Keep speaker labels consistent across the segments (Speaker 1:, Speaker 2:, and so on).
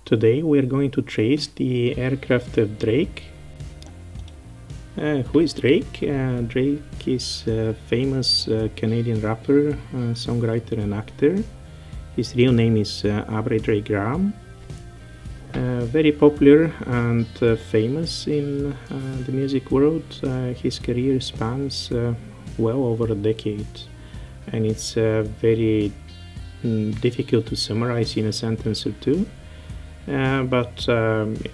Speaker 1: Today we are going to trace the aircraft of Drake. Who is Drake? Drake is a famous Canadian rapper, songwriter and actor. His real name is Aubrey Drake Graham. Very popular and famous in the music world. His career spans well over a decade, and it's very difficult to summarize in a sentence or two. But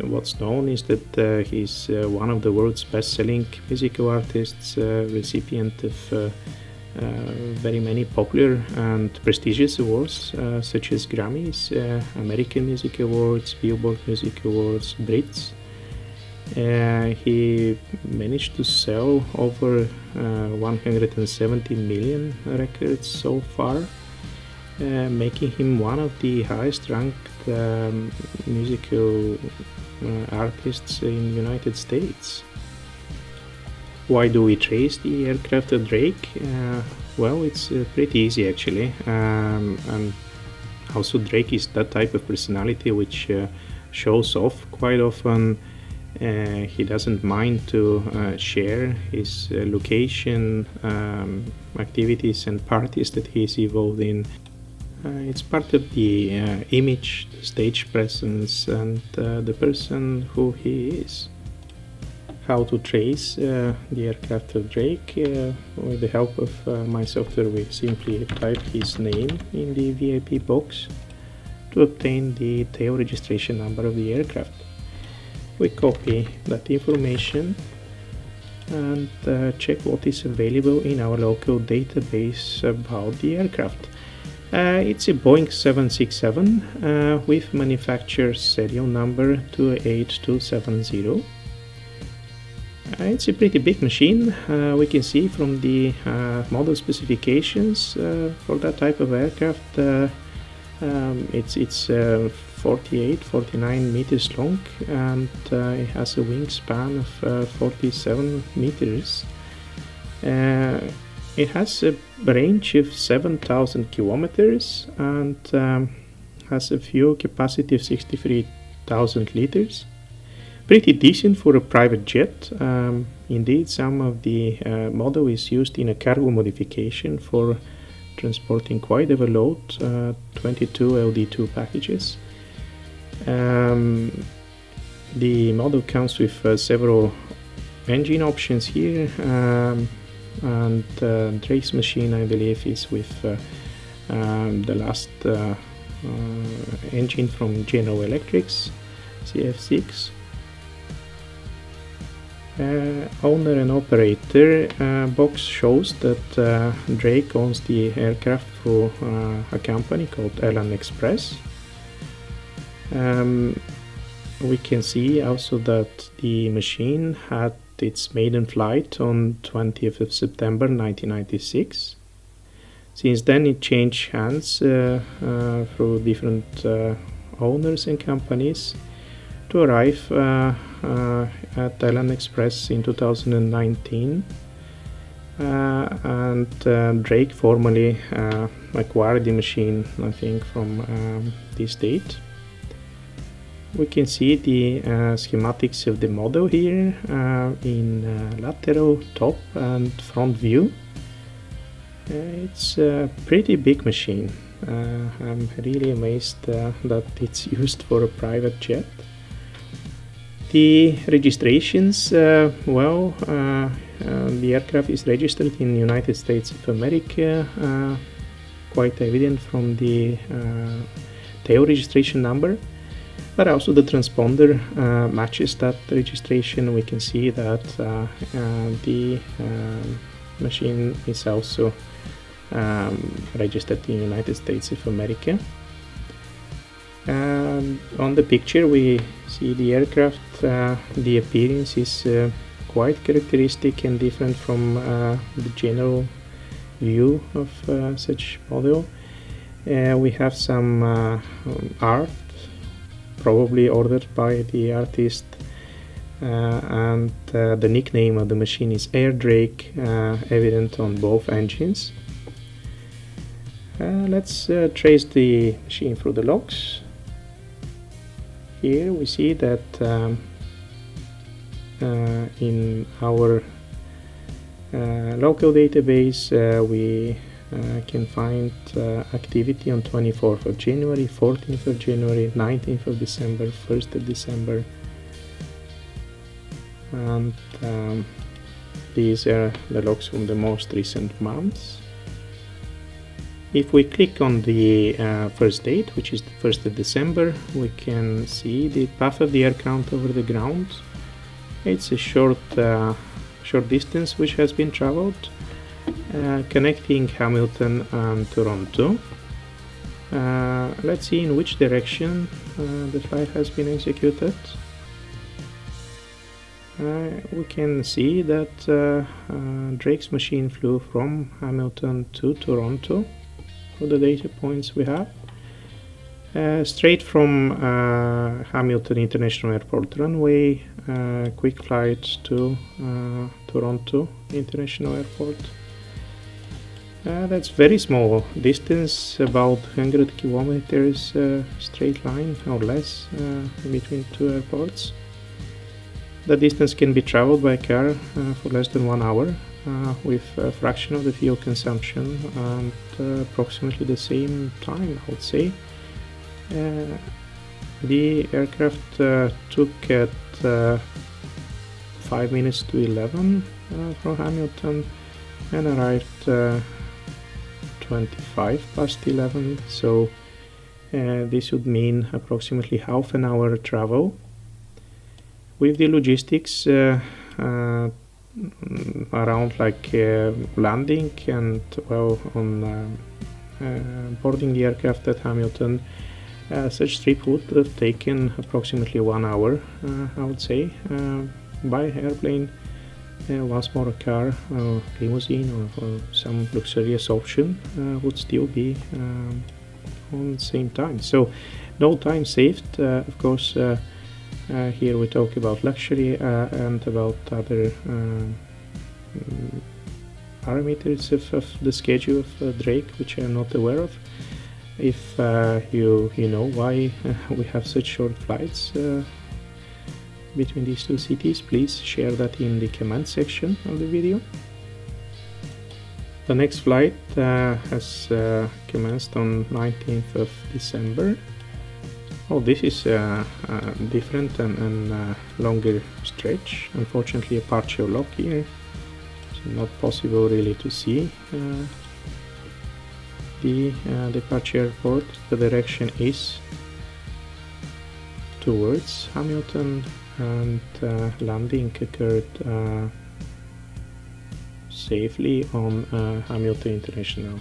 Speaker 1: what's known is that he's one of the world's best-selling musical artists, recipient of very many popular and prestigious awards such as Grammys, American Music Awards, Billboard Music Awards, Brits. He managed to sell over 170 million records so far, making him one of the highest ranked musical artists in the United States. Why do we trace the aircraft of Drake? Well, it's pretty easy actually, and also Drake is that type of personality which shows off quite often. He doesn't mind to share his location, activities and parties that he's involved in. It's part of the image, the stage presence, and the person who he is. How to trace the aircraft of Drake? With the help of my software, we simply type his name in the VIP box to obtain the tail registration number of the aircraft. We copy that information and check what is available in our local database about the aircraft. It's a Boeing 767 with manufacturer serial number 28270. It's a pretty big machine. We can see from the model specifications for that type of aircraft. It's 49 meters long, and it has a wingspan of 47 meters. It has a range of 7,000 kilometers and has a fuel capacity of 63,000 liters. Pretty decent for a private jet. Indeed, some of the model is used in a cargo modification for transporting quite a load, 22 LD2 packages. The model comes with several engine options here, and Drake's machine, I believe, is with the last engine from General Electric's CF6. Owner and operator box shows that Drake owns the aircraft through a company called Elan Express. We can see also that the machine had its maiden flight on 20th of September 1996. Since then it changed hands through different owners and companies to arrive at Elan Express in 2019, and Drake formally acquired the machine, I think, from this date. We can see the schematics of the model here in lateral, top and front view. It's a pretty big machine. I'm really amazed that it's used for a private jet. The registrations, the aircraft is registered in the United States of America, quite evident from the tail registration number, but also the transponder matches that registration. We can see that the machine is also registered in the United States of America. On the picture we see the aircraft. The appearance is quite characteristic and different from the general view of such model. We have some art, probably ordered by the artist, and the nickname of the machine is Air Drake, evident on both engines. Let's trace the machine through the logs. here we see that in our local database we can find activity on 24th of January, 14th of January, 19th of December, 1st of December, and these are the logs from the most recent months. If we click on the first date, which is the 1st of December, we can see the path of the air count over the ground. It's a short distance which has been traveled, connecting Hamilton and Toronto. Let's see in which direction the flight has been executed. We can see that Drake's machine flew from Hamilton to Toronto for the data points we have. Straight from Hamilton International Airport runway, quick flight to Toronto International Airport. That's very small distance, about 100 kilometers straight line or less between two airports. The distance can be traveled by car for less than 1 hour with a fraction of the fuel consumption and approximately the same time, I would say. The aircraft took at 5 minutes to 11 from Hamilton and arrived 25 past 11, so this would mean approximately half an hour travel. With the logistics around like landing and on boarding the aircraft at Hamilton, such trip would have taken approximately 1 hour, I would say. By airplane, once more a car or limousine or some luxurious option would still be on the same time. So no time saved, of course. Here we talk about luxury and about other parameters of the schedule of Drake, which I'm not aware of. If you know why we have such short flights between these two cities, please share that in the comment section of the video. The next flight has commenced on 19th of December. Oh, this is a different and longer stretch. Unfortunately, a partial lock here. It's not possible really to see the departure airport. The direction is towards Hamilton, and landing occurred safely on Hamilton International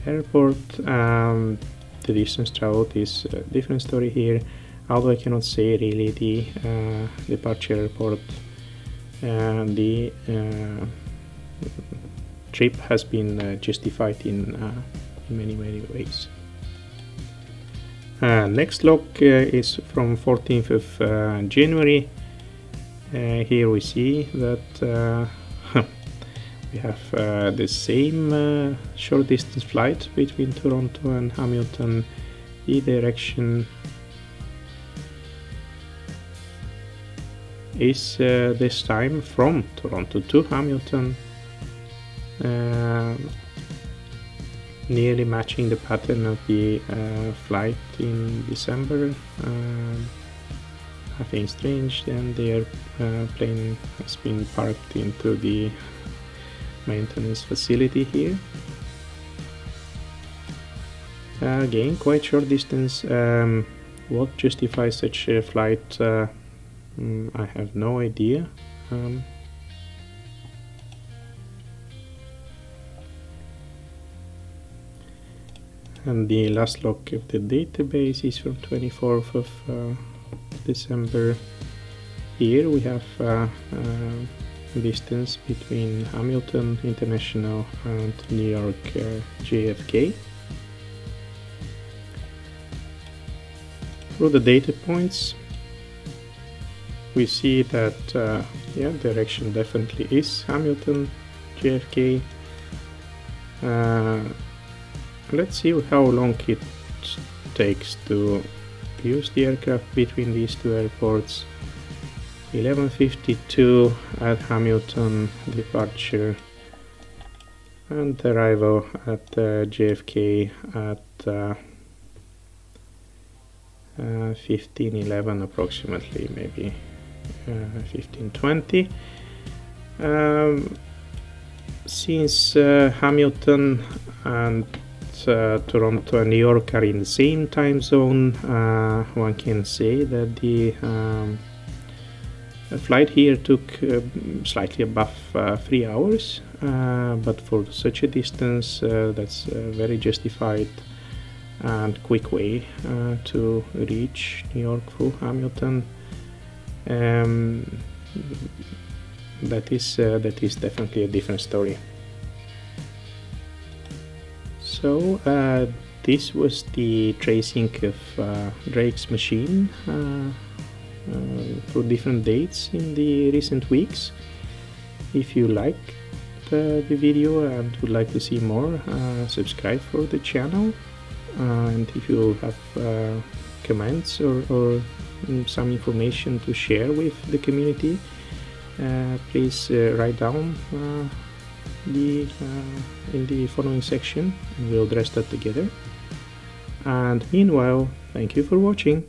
Speaker 1: Airport. The distance traveled is a different story here, although I cannot say really the departure airport. The trip has been justified in many ways. Next log is from 14th of January. Here we see that we have the same short distance flight between Toronto and Hamilton. The direction is this time from Toronto to Hamilton, nearly matching the pattern of the flight in December. Nothing strange, and the airplane has been parked into the maintenance facility here. Again, quite short distance. What justifies such a flight? I have no idea. And the last log of the database is from 24th of December. Here we have distance between Hamilton International and New York JFK. Through the data points, we see that direction definitely is Hamilton JFK. Let's see how long it takes to use the aircraft between these two airports. 11:52 at Hamilton departure, and arrival at JFK at 15:11 approximately, maybe 15:20. Since Hamilton and Toronto and New York are in the same time zone, one can say that the flight here took slightly above 3 hours, but for such a distance that's very justified and quick way to reach New York through Hamilton. That is definitely a different story. So this was the tracing of Drake's machine for different dates in the recent weeks. If you liked the video and would like to see more, subscribe for the channel, and if you have comments or some information to share with the community, please write down in the following section, and we'll address that together. And meanwhile, thank you for watching.